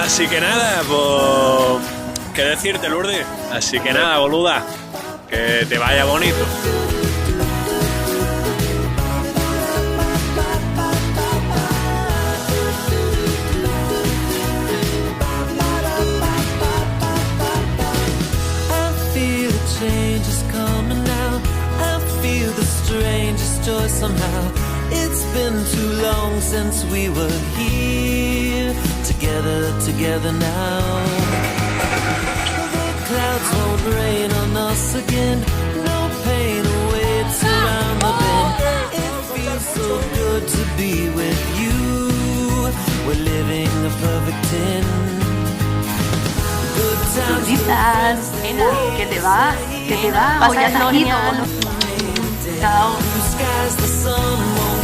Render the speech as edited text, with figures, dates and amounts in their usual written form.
Así que nada, pues... ¿Qué decirte, Lourdes? Así que nada, boluda. Que te vaya bonito. Somehow it's been too long since we were here together now. The clouds won't rain on us again. No pain awaits around the bend. It feels so good to be with you. We're living a perfect 10. Good times. Nena, que te vas, que te vas. Hoy ya te has ido. Chao. Blue skies, the sun won't